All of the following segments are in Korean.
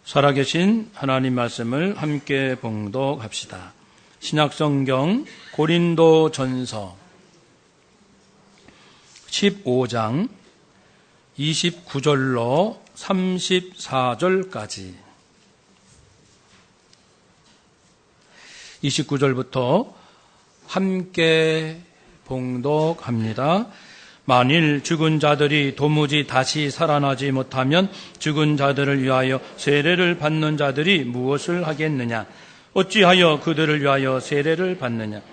살아계신 하나님 말씀을 함께 봉독합시다. 신약성경 고린도전서 15장 29절로 34절까지 29절부터 함께 봉독합니다. 만일 죽은 자들이 도무지 다시 살아나지 못하면 죽은 자들을 위하여 세례를 받는 자들이 무엇을 하겠느냐? 어찌하여 그들을 위하여 세례를 받느냐?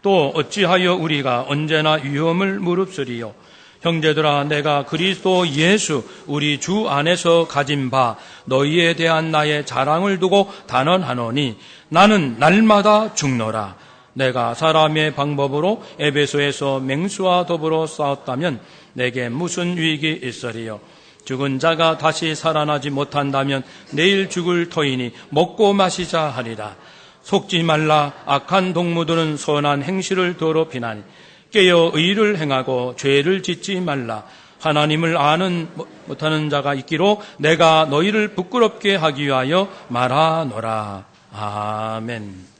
또 어찌하여 우리가 언제나 위험을 무릅쓰리요? 형제들아, 내가 그리스도 예수 우리 주 안에서 가진 바 너희에 대한 나의 자랑을 두고 단언하노니 나는 날마다 죽노라. 내가 사람의 방법으로 에베소에서 맹수와 더불어 싸웠다면 내게 무슨 유익이 있으리요? 죽은 자가 다시 살아나지 못한다면 내일 죽을 터이니 먹고 마시자 하리라. 속지 말라. 악한 동무들은 선한 행실을 더럽히나니 깨어 의를 행하고 죄를 짓지 말라. 하나님을 아는 못하는 자가 있기로 내가 너희를 부끄럽게 하기 위하여 말하노라. 아멘.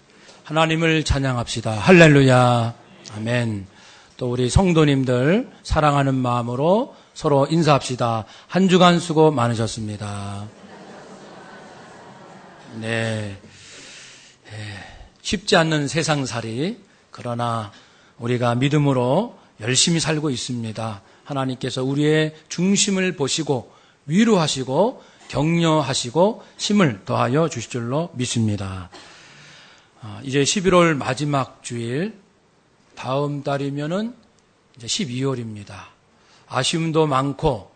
하나님을 찬양합시다. 할렐루야. 아멘. 또 우리 성도님들 사랑하는 마음으로 서로 인사합시다. 한 주간 수고 많으셨습니다. 네. 쉽지 않는 세상살이, 그러나 우리가 믿음으로 열심히 살고 있습니다. 하나님께서 우리의 중심을 보시고 위로하시고 격려하시고 힘을 더하여 주실 줄로 믿습니다. 이제 11월 마지막 주일, 다음 달이면은 이제 12월입니다. 아쉬움도 많고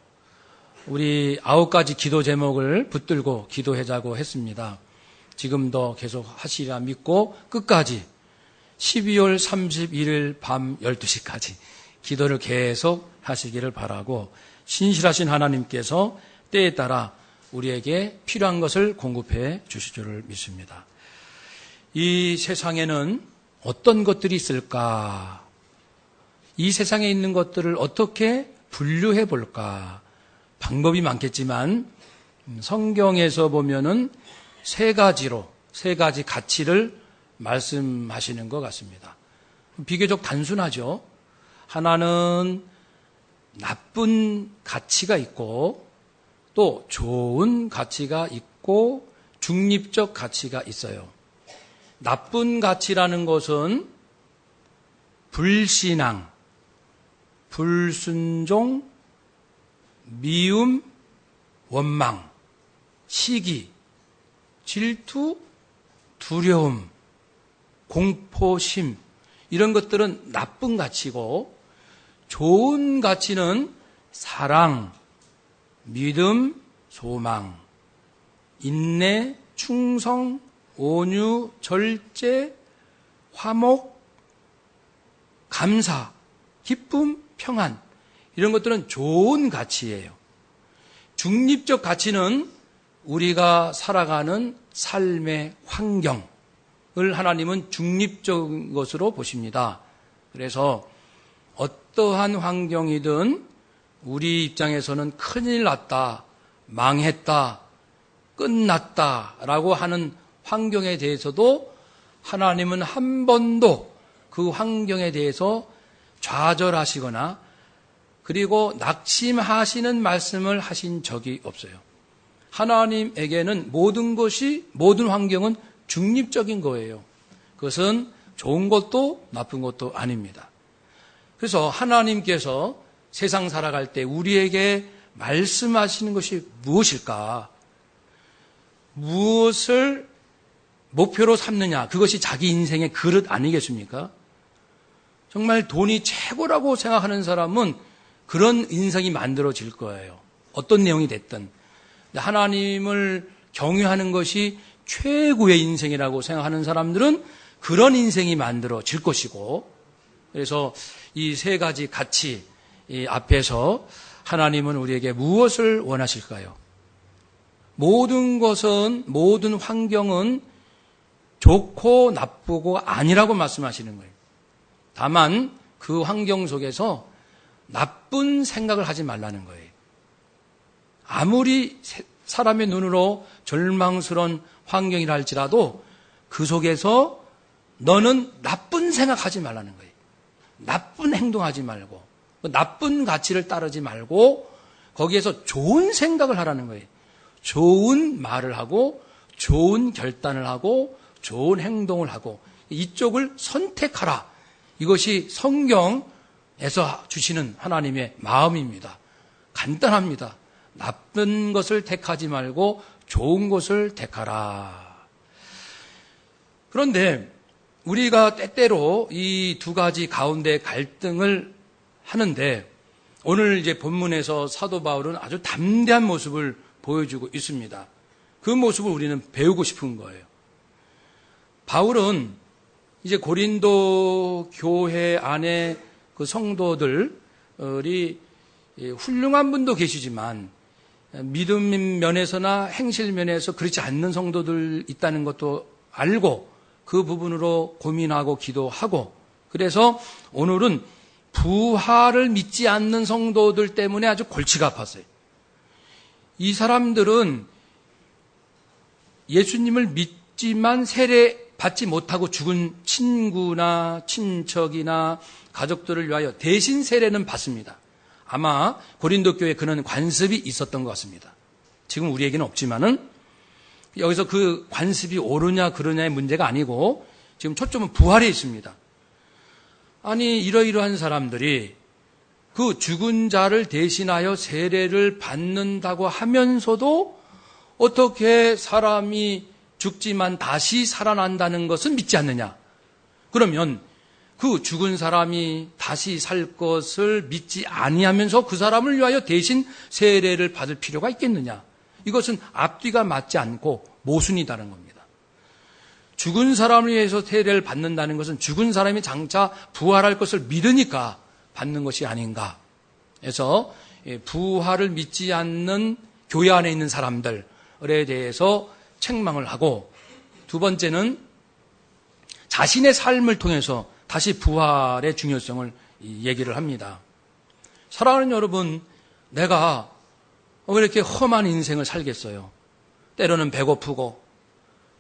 우리 9가지 기도 제목을 붙들고 기도하자고 했습니다. 지금도 계속 하시리라 믿고 끝까지 12월 31일 밤 12시까지 기도를 계속 하시기를 바라고, 신실하신 하나님께서 때에 따라 우리에게 필요한 것을 공급해 주실 줄을 믿습니다. 이 세상에는 어떤 것들이 있을까? 이 세상에 있는 것들을 어떻게 분류해 볼까? 방법이 많겠지만 성경에서 보면은 세 가지 가치를 말씀하시는 것 같습니다. 비교적 단순하죠. 하나는 나쁜 가치가 있고, 또 좋은 가치가 있고, 중립적 가치가 있어요. 나쁜 가치라는 것은 불신앙, 불순종, 미움, 원망, 시기, 질투, 두려움, 공포심, 이런 것들은 나쁜 가치고, 좋은 가치는 사랑, 믿음, 소망, 인내, 충성, 온유, 절제, 화목, 감사, 기쁨, 평안, 이런 것들은 좋은 가치예요. 중립적 가치는 우리가 살아가는 삶의 환경을 하나님은 중립적인 것으로 보십니다. 그래서 어떠한 환경이든 우리 입장에서는 큰일 났다, 망했다, 끝났다라고 하는 환경에 대해서도 하나님은 한 번도 그 환경에 대해서 좌절하시거나 그리고 낙심하시는 말씀을 하신 적이 없어요. 하나님에게는 모든 환경은 중립적인 거예요. 그것은 좋은 것도 나쁜 것도 아닙니다. 그래서 하나님께서 세상 살아갈 때 우리에게 말씀하시는 것이 무엇일까? 무엇을 목표로 삼느냐? 그것이 자기 인생의 그릇 아니겠습니까? 정말 돈이 최고라고 생각하는 사람은 그런 인생이 만들어질 거예요. 어떤 내용이 됐든. 하나님을 경외하는 것이 최고의 인생이라고 생각하는 사람들은 그런 인생이 만들어질 것이고, 그래서 이 세 가지 가치 앞에서 하나님은 우리에게 무엇을 원하실까요? 모든 것은, 모든 환경은 좋고 나쁘고 아니라고 말씀하시는 거예요. 다만 그 환경 속에서 나쁜 생각을 하지 말라는 거예요. 아무리 사람의 눈으로 절망스러운 환경이라 할지라도 그 속에서 너는 나쁜 생각하지 말라는 거예요. 나쁜 행동하지 말고 나쁜 가치를 따르지 말고 거기에서 좋은 생각을 하라는 거예요. 좋은 말을 하고 좋은 결단을 하고 좋은 행동을 하고 이쪽을 선택하라. 이것이 성경에서 주시는 하나님의 마음입니다. 간단합니다. 나쁜 것을 택하지 말고 좋은 것을 택하라. 그런데 우리가 때때로 이 두 가지 가운데 갈등을 하는데 오늘 이제 본문에서 사도 바울은 아주 담대한 모습을 보여주고 있습니다. 그 모습을 우리는 배우고 싶은 거예요. 바울은 이제 고린도 교회 안에 그 성도들이 훌륭한 분도 계시지만 믿음 면에서나 행실 면에서 그렇지 않는 성도들 있다는 것도 알고 그 부분으로 고민하고 기도하고 그래서 오늘은 부활을 믿지 않는 성도들 때문에 아주 골치가 아팠어요. 이 사람들은 예수님을 믿지만 세례 받지 못하고 죽은 친구나 친척이나 가족들을 위하여 대신 세례는 받습니다. 아마 고린도 교회에 그런 관습이 있었던 것 같습니다. 지금 우리에게는 없지만은 여기서 그 관습이 옳으냐 그러냐의 문제가 아니고 지금 초점은 부활에 있습니다. 아니 이러이러한 사람들이 그 죽은 자를 대신하여 세례를 받는다고 하면서도 어떻게 사람이 죽지만 다시 살아난다는 것은 믿지 않느냐? 그러면 그 죽은 사람이 다시 살 것을 믿지 아니하면서 그 사람을 위하여 대신 세례를 받을 필요가 있겠느냐? 이것은 앞뒤가 맞지 않고 모순이다는 겁니다. 죽은 사람을 위해서 세례를 받는다는 것은 죽은 사람이 장차 부활할 것을 믿으니까 받는 것이 아닌가. 그래서 부활을 믿지 않는 교회 안에 있는 사람들에 대해서 책망을 하고 두 번째는 자신의 삶을 통해서 다시 부활의 중요성을 얘기를 합니다. 사랑하는 여러분, 내가 왜 이렇게 험한 인생을 살겠어요? 때로는 배고프고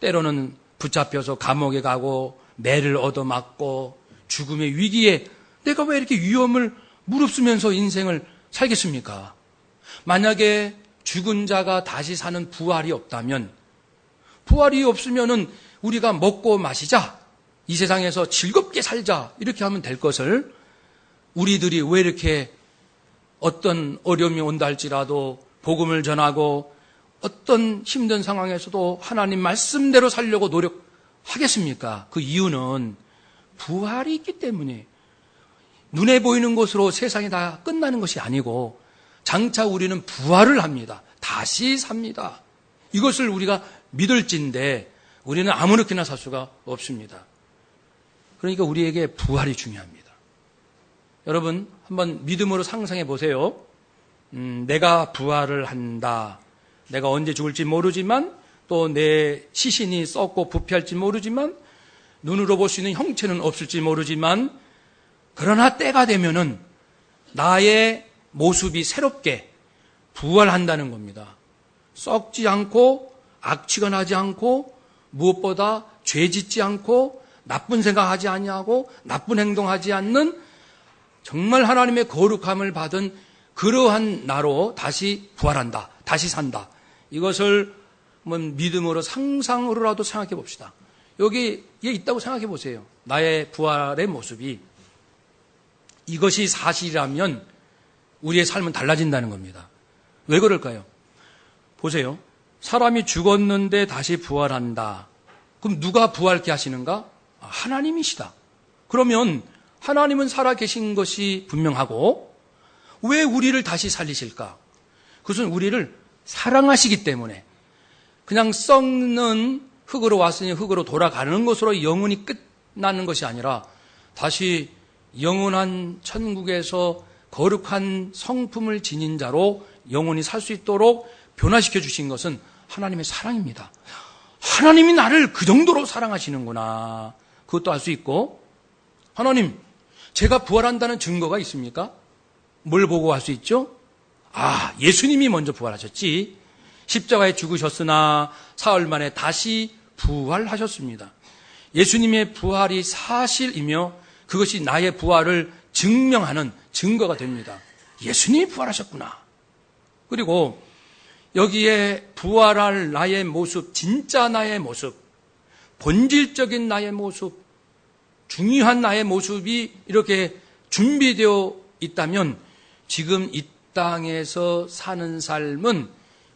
때로는 붙잡혀서 감옥에 가고 매를 얻어맞고 죽음의 위기에 내가 왜 이렇게 위험을 무릅쓰면서 인생을 살겠습니까? 만약에 죽은 자가 다시 사는 부활이 없다면 부활이 없으면은 우리가 먹고 마시자 이 세상에서 즐겁게 살자 이렇게 하면 될 것을 우리들이 왜 이렇게 어떤 어려움이 온다 할지라도 복음을 전하고 어떤 힘든 상황에서도 하나님 말씀대로 살려고 노력하겠습니까? 그 이유는 부활이 있기 때문에 눈에 보이는 것으로 세상이 다 끝나는 것이 아니고 장차 우리는 부활을 합니다. 다시 삽니다. 이것을 우리가 믿을진데 우리는 아무렇게나 살 수가 없습니다. 그러니까 우리에게 부활이 중요합니다. 여러분 한번 믿음으로 상상해 보세요. 내가 부활을 한다. 내가 언제 죽을지 모르지만 또 내 시신이 썩고 부패할지 모르지만 눈으로 볼 수 있는 형체는 없을지 모르지만 그러나 때가 되면은 나의 모습이 새롭게 부활한다는 겁니다. 썩지 않고 악취가 나지 않고 무엇보다 죄 짓지 않고 나쁜 생각하지 아니하고 나쁜 행동하지 않는 정말 하나님의 거룩함을 받은 그러한 나로 다시 부활한다. 다시 산다. 이것을 한번 믿음으로 상상으로라도 생각해 봅시다. 여기에 있다고 생각해 보세요. 나의 부활의 모습이 이것이 사실이라면 우리의 삶은 달라진다는 겁니다. 왜 그럴까요? 보세요. 사람이 죽었는데 다시 부활한다. 그럼 누가 부활케 하시는가? 하나님이시다. 그러면 하나님은 살아계신 것이 분명하고 왜 우리를 다시 살리실까? 그것은 우리를 사랑하시기 때문에 그냥 썩는 흙으로 왔으니 흙으로 돌아가는 것으로 영원히 끝나는 것이 아니라 다시 영원한 천국에서 거룩한 성품을 지닌 자로 영원히 살 수 있도록 변화시켜 주신 것은 하나님의 사랑입니다. 하나님이 나를 그 정도로 사랑하시는구나. 그것도 알 수 있고 하나님, 제가 부활한다는 증거가 있습니까? 뭘 보고 알 수 있죠? 예수님이 먼저 부활하셨지. 십자가에 죽으셨으나 사흘 만에 다시 부활하셨습니다. 예수님의 부활이 사실이며 그것이 나의 부활을 증명하는 증거가 됩니다. 예수님이 부활하셨구나. 그리고 여기에 부활할 나의 모습, 진짜 나의 모습, 본질적인 나의 모습, 중요한 나의 모습이 이렇게 준비되어 있다면 지금 이 땅에서 사는 삶은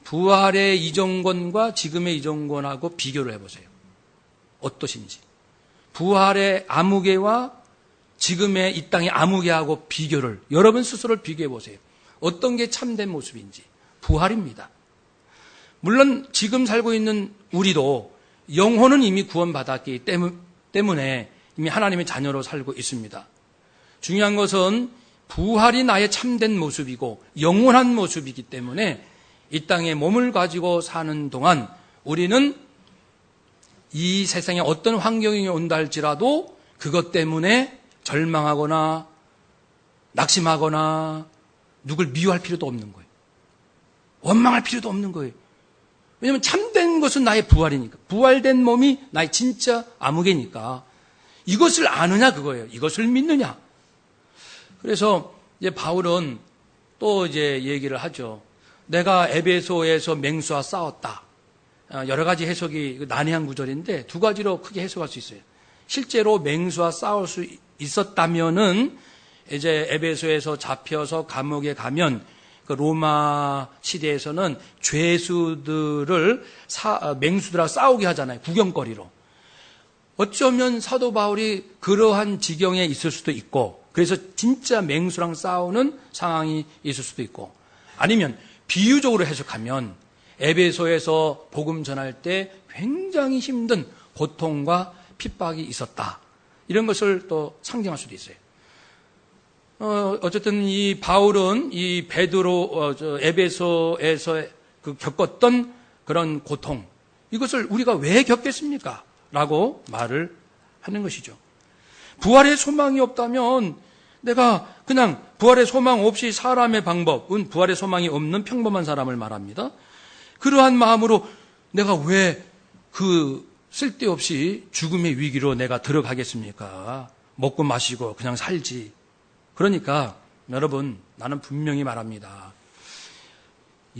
부활의 이정권과 지금의 이정권하고 비교를 해보세요. 어떠신지. 부활의 아무개와 지금의 이 땅의 아무개하고 비교를, 여러분 스스로를 비교해 보세요. 어떤 게 참된 모습인지. 부활입니다. 물론 지금 살고 있는 우리도 영혼은 이미 구원받았기 때문에 이미 하나님의 자녀로 살고 있습니다. 중요한 것은 부활이 나의 참된 모습이고 영원한 모습이기 때문에 이 땅에 몸을 가지고 사는 동안 우리는 이 세상에 어떤 환경이 온다 할지라도 그것 때문에 절망하거나 낙심하거나 누굴 미워할 필요도 없는 거예요. 원망할 필요도 없는 거예요. 왜냐하면 참된 것은 나의 부활이니까. 부활된 몸이 나의 진짜 아무개니까. 이것을 아느냐 그거예요. 이것을 믿느냐. 그래서 이제 바울은 또 이제 얘기를 하죠. 내가 에베소에서 맹수와 싸웠다. 여러 가지 해석이 난해한 구절인데 두 가지로 크게 해석할 수 있어요. 실제로 맹수와 싸울 수 있었다면은 이제 에베소에서 잡혀서 감옥에 가면 그 로마 시대에서는 죄수들을 맹수들하고 싸우게 하잖아요. 구경거리로. 어쩌면 사도 바울이 그러한 지경에 있을 수도 있고, 그래서 진짜 맹수랑 싸우는 상황이 있을 수도 있고, 아니면 비유적으로 해석하면 에베소에서 복음 전할 때 굉장히 힘든 고통과 핍박이 있었다. 이런 것을 또 상징할 수도 있어요. 어쨌든 이 바울은 이 베드로 에베소에서 겪었던 그런 고통, 이것을 우리가 왜 겪겠습니까? 라고 말을 하는 것이죠. 부활의 소망이 없다면 내가 그냥 부활의 소망 없이 사람의 방법은 부활의 소망이 없는 평범한 사람을 말합니다. 그러한 마음으로 내가 왜 그 쓸데없이 죽음의 위기로 내가 들어가겠습니까? 먹고 마시고 그냥 살지. 그러니까 여러분, 나는 분명히 말합니다.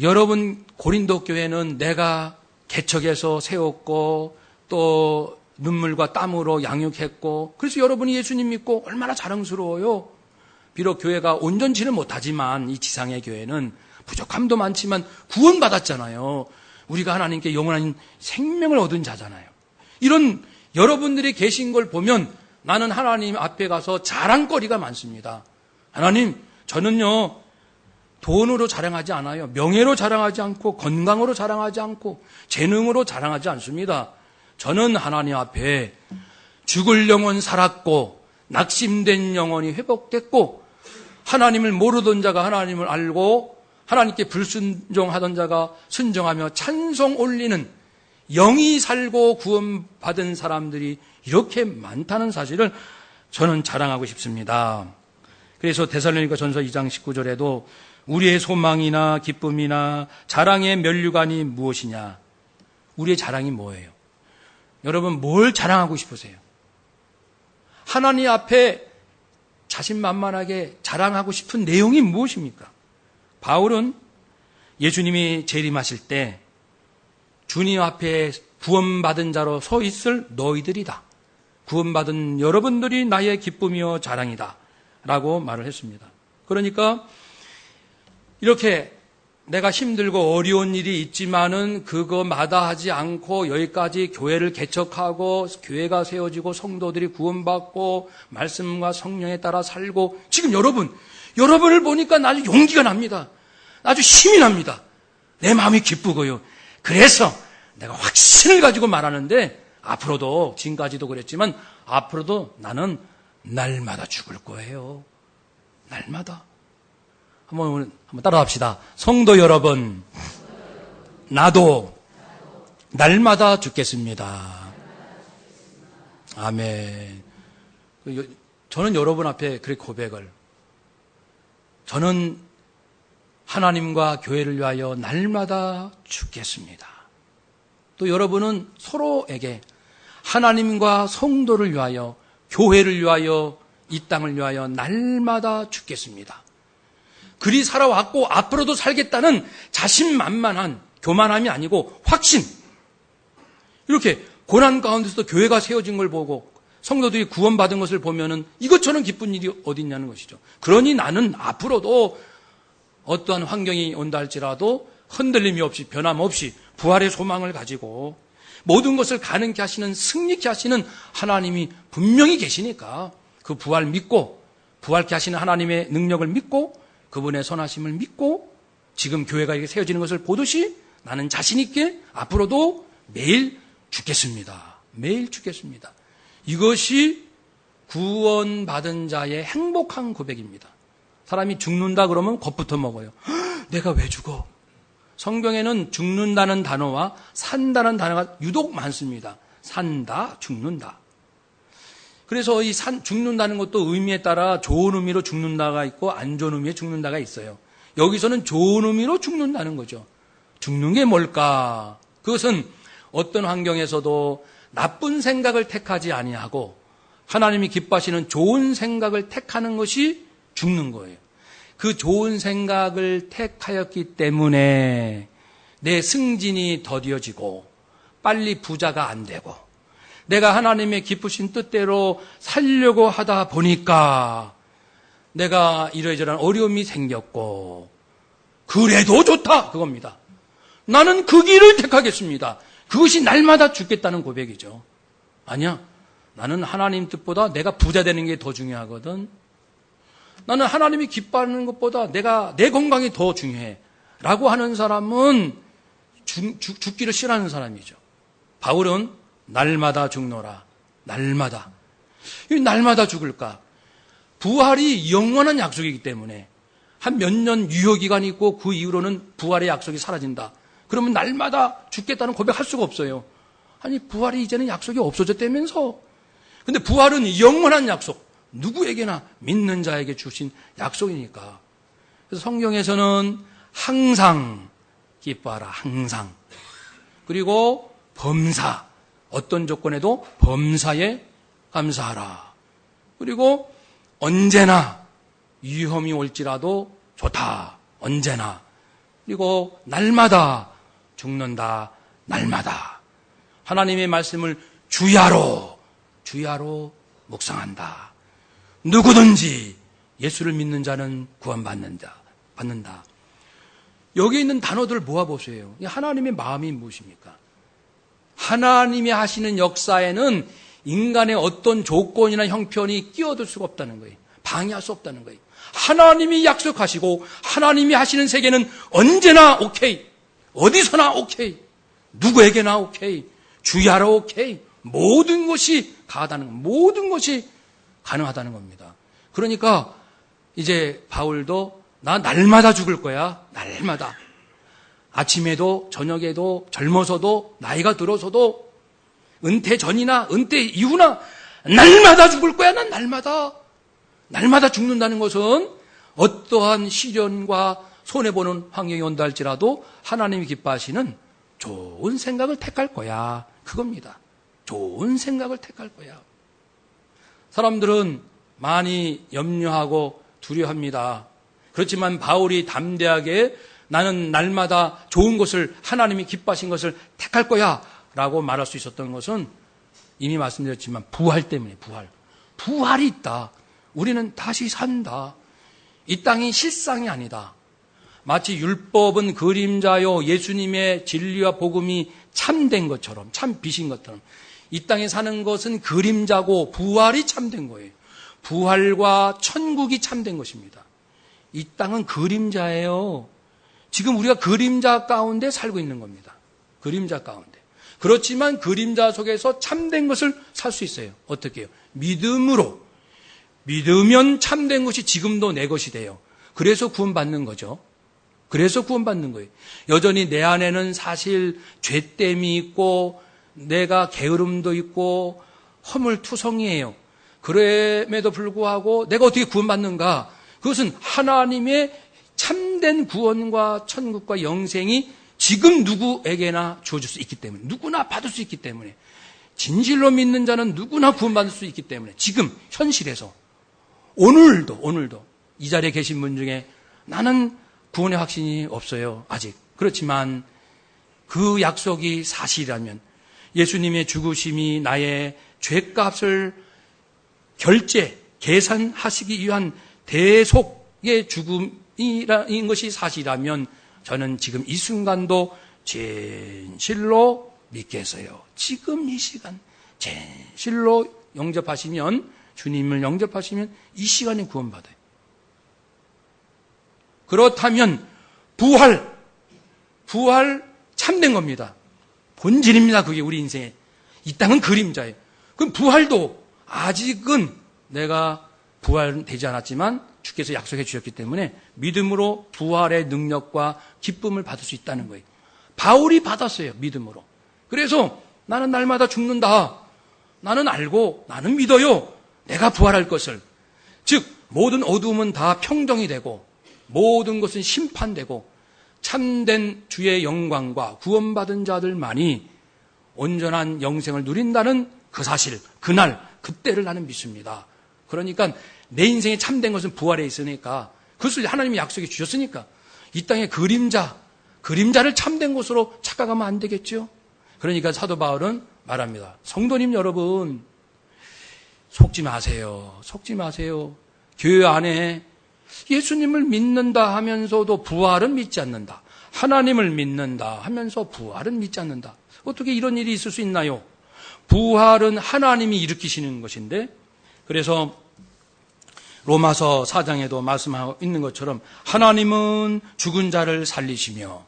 여러분 고린도 교회는 내가 개척해서 세웠고 또 눈물과 땀으로 양육했고, 그래서 여러분이 예수님 믿고 얼마나 자랑스러워요. 비록 교회가 온전치는 못하지만 이 지상의 교회는 부족함도 많지만 구원받았잖아요. 우리가 하나님께 영원한 생명을 얻은 자잖아요. 이런 여러분들이 계신 걸 보면 나는 하나님 앞에 가서 자랑거리가 많습니다. 하나님, 저는요 돈으로 자랑하지 않아요. 명예로 자랑하지 않고 건강으로 자랑하지 않고 재능으로 자랑하지 않습니다. 저는 하나님 앞에 죽을 영혼 살았고 낙심된 영혼이 회복됐고 하나님을 모르던 자가 하나님을 알고 하나님께 불순종하던 자가 순종하며 찬송 올리는 영이 살고 구원받은 사람들이 이렇게 많다는 사실을 저는 자랑하고 싶습니다. 그래서 데살로니가 전서 2장 19절에도 우리의 소망이나 기쁨이나 자랑의 면류관이 무엇이냐? 우리의 자랑이 뭐예요? 여러분 뭘 자랑하고 싶으세요? 하나님 앞에 자신만만하게 자랑하고 싶은 내용이 무엇입니까? 바울은 예수님이 재림하실 때 주님 앞에 구원받은 자로 서 있을 너희들이다. 구원받은 여러분들이 나의 기쁨이요 자랑이다. 라고 말을 했습니다. 그러니까 이렇게 내가 힘들고 어려운 일이 있지만은 그거 마다하지 않고 여기까지 교회를 개척하고 교회가 세워지고 성도들이 구원받고 말씀과 성령에 따라 살고 지금 여러분을 보니까 아주 용기가 납니다. 아주 힘이 납니다. 내 마음이 기쁘고요. 그래서 내가 확신을 가지고 말하는데 앞으로도 지금까지도 그랬지만 앞으로도 나는 날마다 죽을 거예요. 날마다. 한번 따라합시다. 성도 여러분, 나도 날마다 죽겠습니다. 아멘. 저는 여러분 앞에 그렇게 고백을, 저는 하나님과 교회를 위하여 날마다 죽겠습니다. 또 여러분은 서로에게 하나님과 성도를 위하여, 교회를 위하여, 이 땅을 위하여 날마다 죽겠습니다. 그리 살아왔고 앞으로도 살겠다는 자신만만한 교만함이 아니고 확신. 이렇게 고난 가운데서도 교회가 세워진 걸 보고 성도들이 구원받은 것을 보면은 이것처럼 기쁜 일이 어디 있냐는 것이죠. 그러니 나는 앞으로도 어떠한 환경이 온다 할지라도 흔들림이 없이 변함없이 부활의 소망을 가지고 모든 것을 가능케 하시는, 승리케 하시는 하나님이 분명히 계시니까 그 부활 믿고, 부활케 하시는 하나님의 능력을 믿고, 그분의 선하심을 믿고 지금 교회가 이렇게 세워지는 것을 보듯이 나는 자신 있게 앞으로도 매일 죽겠습니다. 매일 죽겠습니다. 이것이 구원받은 자의 행복한 고백입니다. 사람이 죽는다 그러면 겁부터 먹어요. 내가 왜 죽어? 성경에는 죽는다는 단어와 산다는 단어가 유독 많습니다. 산다, 죽는다. 그래서 이 죽는다는 것도 의미에 따라 좋은 의미로 죽는다가 있고 안 좋은 의미의 죽는다가 있어요. 여기서는 좋은 의미로 죽는다는 거죠. 죽는 게 뭘까? 그것은 어떤 환경에서도 나쁜 생각을 택하지 아니하고 하나님이 기뻐하시는 좋은 생각을 택하는 것이 죽는 거예요. 그 좋은 생각을 택하였기 때문에 내 승진이 더디어지고 빨리 부자가 안 되고 내가 하나님의 기쁘신 뜻대로 살려고 하다 보니까 내가 이러저러한 어려움이 생겼고 그래도 좋다 그겁니다. 나는 그 길을 택하겠습니다. 그것이 날마다 죽겠다는 고백이죠. 아니야. 나는 하나님 뜻보다 내가 부자 되는 게 더 중요하거든. 나는 하나님이 기뻐하는 것보다 내 건강이 더 중요해. 라고 하는 사람은 죽기를 싫어하는 사람이죠. 바울은 날마다 죽노라. 날마다. 이 날마다 죽을까? 부활이 영원한 약속이기 때문에 한 몇 년 유효기간이 있고 그 이후로는 부활의 약속이 사라진다. 그러면 날마다 죽겠다는 고백할 수가 없어요. 아니 부활이 이제는 약속이 없어졌다면서. 근데 부활은 영원한 약속. 누구에게나 믿는 자에게 주신 약속이니까. 그래서 성경에서는 항상 기뻐하라. 항상. 그리고 범사. 어떤 조건에도 범사에 감사하라. 그리고 언제나 위험이 올지라도 좋다. 언제나. 그리고 날마다 죽는다. 날마다. 하나님의 말씀을 주야로 묵상한다. 누구든지 예수를 믿는 자는 구원받는다. 받는다. 여기 있는 단어들을 모아보세요. 하나님의 마음이 무엇입니까? 하나님이 하시는 역사에는 인간의 어떤 조건이나 형편이 끼어들 수가 없다는 거예요. 방해할 수 없다는 거예요. 하나님이 약속하시고 하나님이 하시는 세계는 언제나 오케이. 어디서나 오케이. 누구에게나 오케이. 주야로 오케이. 모든 것이 가하다는 것. 모든 것이 가능하다는 겁니다. 그러니까 이제 바울도 나 날마다 죽을 거야. 날마다. 아침에도 저녁에도 젊어서도 나이가 들어서도 은퇴 전이나 은퇴 이후나 날마다 죽을 거야. 난 날마다. 날마다 죽는다는 것은 어떠한 시련과 손해보는 환경이 온다 할지라도 하나님이 기뻐하시는 좋은 생각을 택할 거야. 그겁니다. 좋은 생각을 택할 거야. 사람들은 많이 염려하고 두려워합니다. 그렇지만 바울이 담대하게 나는 날마다 좋은 것을 하나님이 기뻐하신 것을 택할 거야 라고 말할 수 있었던 것은 이미 말씀드렸지만 부활 때문에 부활이 있다. 우리는 다시 산다. 이 땅이 실상이 아니다. 마치 율법은 그림자요 예수님의 진리와 복음이 참된 것처럼 참 빛인 것처럼 이 땅에 사는 것은 그림자고 부활이 참된 거예요. 부활과 천국이 참된 것입니다. 이 땅은 그림자예요. 지금 우리가 그림자 가운데 살고 있는 겁니다. 그림자 가운데. 그렇지만 그림자 속에서 참된 것을 살 수 있어요. 어떻게 해요? 믿음으로. 믿으면 참된 것이 지금도 내 것이 돼요. 그래서 구원받는 거죠. 그래서 구원받는 거예요. 여전히 내 안에는 사실 죄됨이 있고 내가 게으름도 있고 허물투성이에요. 그럼에도 불구하고 내가 어떻게 구원받는가? 그것은 하나님의 참된 참된 구원과 천국과 영생이 지금 누구에게나 주어질 수 있기 때문에, 누구나 받을 수 있기 때문에, 진실로 믿는 자는 누구나 구원받을 수 있기 때문에, 지금 현실에서 오늘도 이 자리에 계신 분 중에 나는 구원의 확신이 없어요, 아직. 그렇지만 그 약속이 사실이라면, 예수님의 죽으심이 나의 죄값을 계산하시기 위한 대속의 죽음인 것이 사실이라면, 저는 지금 이 순간도 진실로 믿겠어요. 지금 이 시간 진실로 영접하시면, 주님을 영접하시면 이 시간에 구원받아요. 그렇다면 부활 참된 겁니다. 본질입니다. 그게 우리 인생에. 이 땅은 그림자예요. 그럼 부활도 아직은 내가 부활되지 않았지만 주께서 약속해 주셨기 때문에 믿음으로 부활의 능력과 기쁨을 받을 수 있다는 거예요. 바울이 받았어요. 믿음으로. 그래서 나는 날마다 죽는다. 나는 알고 나는 믿어요. 내가 부활할 것을. 즉 모든 어두움은 다 평정이 되고 모든 것은 심판되고 참된 주의 영광과 구원받은 자들만이 온전한 영생을 누린다는 그 사실, 그날, 그때를 나는 믿습니다. 그러니까 내 인생에 참된 것은 부활에 있으니까, 그것을 하나님이 약속해 주셨으니까 이 땅의 그림자를 참된 것으로 착각하면 안 되겠죠. 그러니까 사도 바울은 말합니다. 성도님 여러분, 속지 마세요. 교회 안에 예수님을 믿는다 하면서도 부활은 믿지 않는다. 하나님을 믿는다 하면서 부활은 믿지 않는다. 어떻게 이런 일이 있을 수 있나요? 부활은 하나님이 일으키시는 것인데, 그래서 로마서 4장에도 말씀하고 있는 것처럼 하나님은 죽은 자를 살리시며,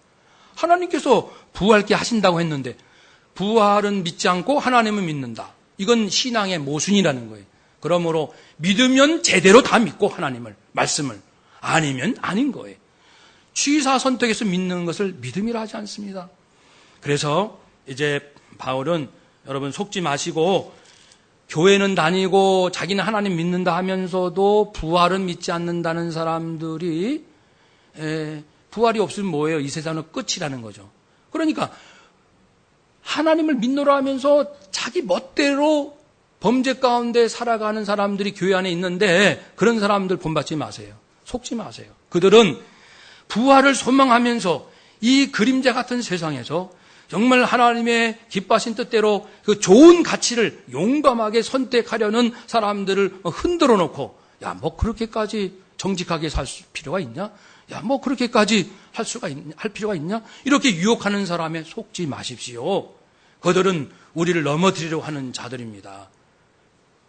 하나님께서 부활케 하신다고 했는데 부활은 믿지 않고 하나님은 믿는다. 이건 신앙의 모순이라는 거예요. 그러므로 믿으면 제대로 다 믿고 하나님을, 말씀을, 아니면 아닌 거예요. 취사 선택해서 믿는 것을 믿음이라 하지 않습니다. 그래서 이제 바울은 여러분 속지 마시고, 교회는 다니고 자기는 하나님 믿는다 하면서도 부활은 믿지 않는다는 사람들이 부활이 없으면 뭐예요? 이 세상은 끝이라는 거죠. 그러니까 하나님을 믿노라 하면서 자기 멋대로 범죄 가운데 살아가는 사람들이 교회 안에 있는데, 그런 사람들 본받지 마세요. 속지 마세요. 그들은 부활을 소망하면서 이 그림자 같은 세상에서 정말 하나님의 기뻐하신 뜻대로 그 좋은 가치를 용감하게 선택하려는 사람들을 흔들어 놓고, 야, 뭐 그렇게까지 정직하게 살 필요가 있냐? 야, 뭐 그렇게까지 할 필요가 있냐? 이렇게 유혹하는 사람에 속지 마십시오. 그들은 우리를 넘어뜨리려고 하는 자들입니다.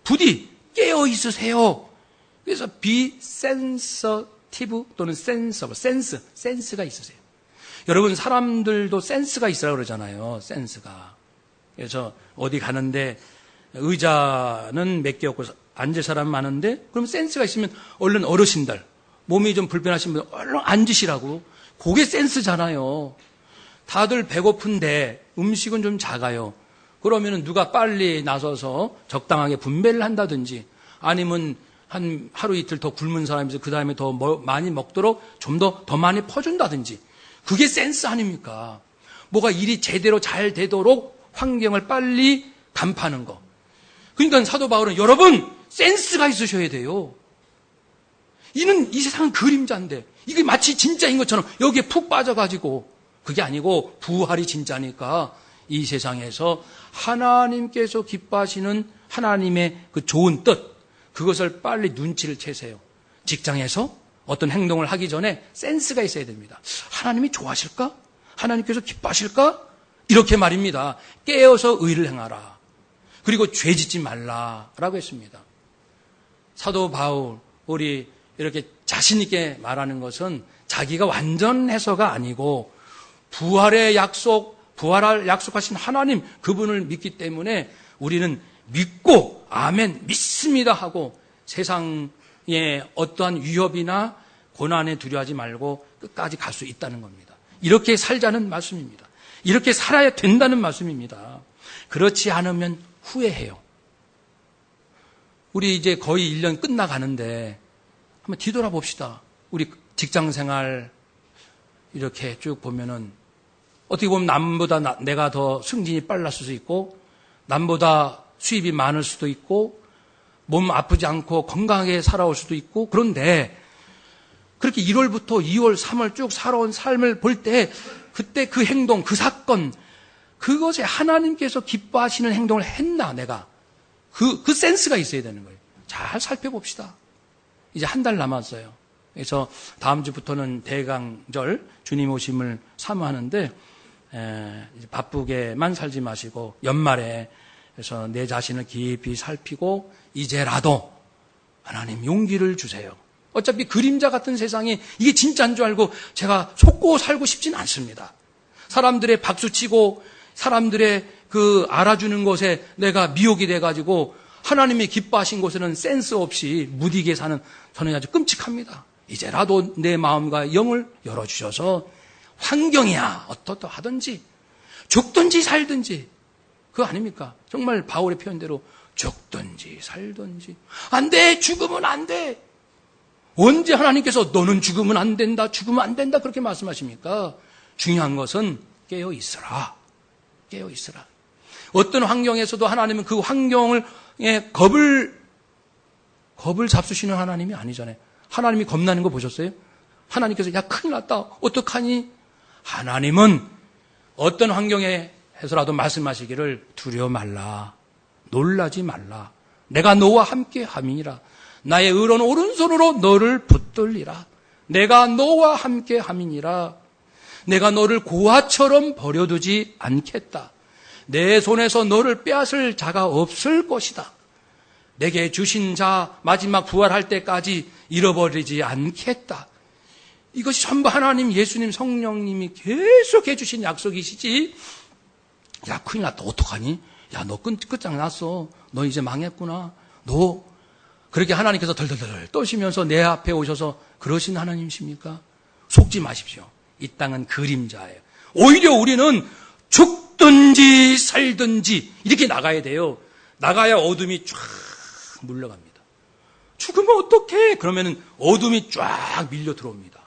부디 깨어 있으세요. 그래서 be sensitive 또는 sensible, 센스가 있으세요. 여러분, 사람들도 센스가 있으라고 그러잖아요. 센스가. 그래서 어디 가는데 의자는 몇 개 없고 앉을 사람 많은데, 그럼 센스가 있으면 얼른 어르신들, 몸이 좀 불편하신 분 얼른 앉으시라고. 그게 센스잖아요. 다들 배고픈데 음식은 좀 작아요. 그러면 누가 빨리 나서서 적당하게 분배를 한다든지, 아니면 한 하루 이틀 더 굶은 사람이 그 다음에 더 많이 먹도록 좀 더 많이 퍼준다든지, 그게 센스 아닙니까? 뭐가 일이 제대로 잘 되도록 환경을 빨리 간파하는 거. 그러니까 사도 바울은 여러분 센스가 있으셔야 돼요. 이 세상은 그림자인데 이게 마치 진짜인 것처럼 여기에 푹 빠져가지고, 그게 아니고 부활이 진짜니까 이 세상에서 하나님께서 기뻐하시는 하나님의 그 좋은 뜻, 그것을 빨리 눈치를 채세요. 직장에서 어떤 행동을 하기 전에 센스가 있어야 됩니다. 하나님이 좋아하실까? 하나님께서 기뻐하실까? 이렇게 말입니다. 깨어서 의를 행하라. 그리고 죄 짓지 말라라고 했습니다. 사도 바울이 이렇게 자신 있게 말하는 것은 자기가 완전해서가 아니고 부활의 약속, 부활할 약속하신 하나님, 그분을 믿기 때문에 우리는 믿고 아멘 믿습니다 하고 세상에 어떠한 위협이나 고난에 두려워하지 말고 끝까지 갈 수 있다는 겁니다. 이렇게 살자는 말씀입니다. 이렇게 살아야 된다는 말씀입니다. 그렇지 않으면 후회해요. 우리 이제 거의 1년 끝나가는데 한번 뒤돌아봅시다. 우리 직장생활, 이렇게 쭉 보면은 어떻게 보면 남보다 내가 더 승진이 빨랐을 수도 있고 남보다 수입이 많을 수도 있고 몸 아프지 않고 건강하게 살아올 수도 있고 그런데 그렇게 1월부터 2월, 3월 쭉 살아온 삶을 볼 때 그때 그 행동, 그 사건 그것에 하나님께서 기뻐하시는 행동을 했나 내가 그 센스가 있어야 되는 거예요. 잘 살펴봅시다. 이제 한 달 남았어요. 그래서 다음 주부터는 대강절 주님 오심을 사모하는데 이제 바쁘게만 살지 마시고 연말에 그래서 내 자신을 깊이 살피고 이제라도 하나님 용기를 주세요. 어차피 그림자 같은 세상에 이게 진짜인 줄 알고 제가 속고 살고 싶진 않습니다. 사람들의 박수치고 사람들의 그 알아주는 것에 내가 미혹이 돼가지고 하나님이 기뻐하신 곳에는 센스 없이 무디게 사는 저는 아주 끔찍합니다. 이제라도 내 마음과 영을 열어주셔서 환경이야 어떠하든지 죽든지 살든지 그거 아닙니까? 정말 바울의 표현대로 죽든지 살든지 안 돼, 죽으면 안 돼. 언제 하나님께서 너는 죽으면 안 된다, 죽으면 안 된다 그렇게 말씀하십니까? 중요한 것은 깨어 있으라. 깨어 있으라. 어떤 환경에서도 하나님은 그 환경을 겁을 잡수시는 하나님이 아니잖아요. 하나님이 겁나는 거 보셨어요? 하나님께서 야 큰일 났다 어떡하니? 하나님은 어떤 환경에서라도 말씀하시기를 두려워 말라, 놀라지 말라, 내가 너와 함께 함이니라. 나의 의로운 오른손으로 너를 붙들리라. 내가 너와 함께 함이니라. 내가 너를 고아처럼 버려두지 않겠다. 내 손에서 너를 빼앗을 자가 없을 것이다. 내게 주신 자 마지막 부활할 때까지 잃어버리지 않겠다. 이것이 전부 하나님, 예수님, 성령님이 계속 해주신 약속이시지. 야 큰일 났다 어떡하니? 야 너 끝장났어. 너 이제 망했구나. 너 그렇게 하나님께서 덜덜덜 떠시면서 내 앞에 오셔서 그러신 하나님이십니까? 속지 마십시오. 이 땅은 그림자예요. 오히려 우리는 죽든지 살든지 이렇게 나가야 돼요. 나가야 어둠이 쫙 물러갑니다. 죽으면 어떡해? 그러면 어둠이 쫙 밀려 들어옵니다.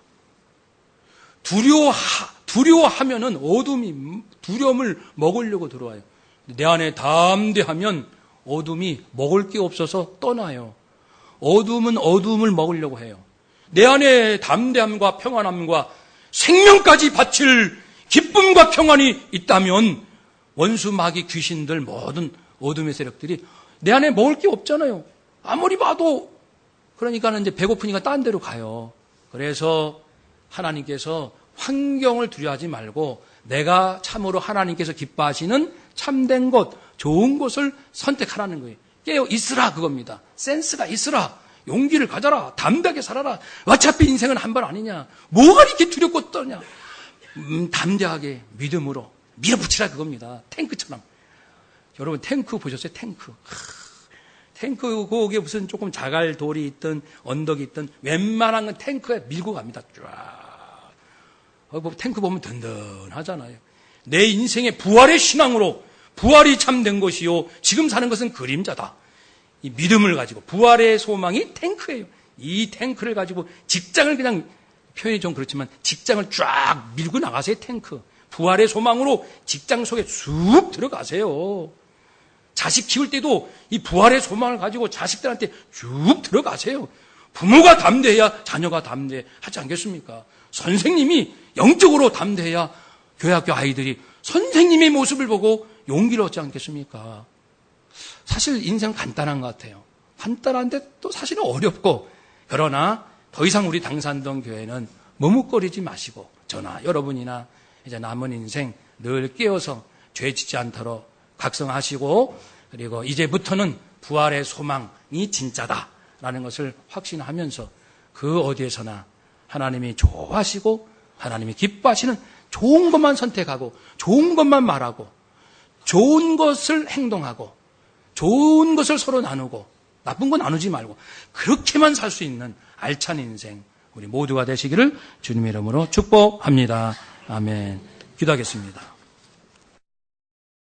두려워하면은 어둠이 두려움을 먹으려고 들어와요. 내 안에 담대하면 어둠이 먹을 게 없어서 떠나요. 어둠은 어둠을 먹으려고 해요. 내 안에 담대함과 평안함과 생명까지 바칠 기쁨과 평안이 있다면 원수, 마귀, 귀신들 모든 어둠의 세력들이 내 안에 먹을 게 없잖아요. 아무리 봐도. 그러니까 이제 배고프니까 딴 데로 가요. 그래서 하나님께서 환경을 두려워하지 말고 내가 참으로 하나님께서 기뻐하시는 참된 것, 좋은 것을 선택하라는 거예요. 깨어 있으라 그겁니다. 센스가 있으라. 용기를 가져라. 담대하게 살아라. 어차피 인생은 한 번 아니냐. 뭐가 이렇게 두렵고 떠냐. 담대하게 믿음으로 밀어붙이라 그겁니다. 탱크처럼. 여러분 탱크 보셨어요? 탱크. 탱크 거기에 무슨 조금 자갈 돌이 있든 언덕이 있든 웬만한 건 탱크에 밀고 갑니다. 쫙. 탱크 보면 든든하잖아요. 내 인생의 부활의 신앙으로 부활이 참된 것이요 지금 사는 것은 그림자다. 이 믿음을 가지고 부활의 소망이 탱크예요. 이 탱크를 가지고 직장을 그냥 표현이 좀 그렇지만 직장을 쫙 밀고 나가세요. 탱크. 부활의 소망으로 직장 속에 쑥 들어가세요. 자식 키울 때도 이 부활의 소망을 가지고 자식들한테 쭉 들어가세요. 부모가 담대해야 자녀가 담대하지 않겠습니까? 선생님이 영적으로 담대해야 교회학교 아이들이 선생님의 모습을 보고 용기를 얻지 않겠습니까? 사실 인생 간단한 것 같아요. 간단한데 또 사실은 어렵고 그러나 더 이상 우리 당산동 교회는 머뭇거리지 마시고 저나 여러분이나 이제 남은 인생 늘 깨어서 죄 짓지 않도록 각성하시고 그리고 이제부터는 부활의 소망이 진짜다라는 것을 확신하면서 그 어디에서나 하나님이 좋아하시고 하나님이 기뻐하시는 좋은 것만 선택하고 좋은 것만 말하고 좋은 것을 행동하고 좋은 것을 서로 나누고 나쁜 거 나누지 말고 그렇게만 살 수 있는 알찬 인생 우리 모두가 되시기를 주님의 이름으로 축복합니다. 아멘. 기도하겠습니다.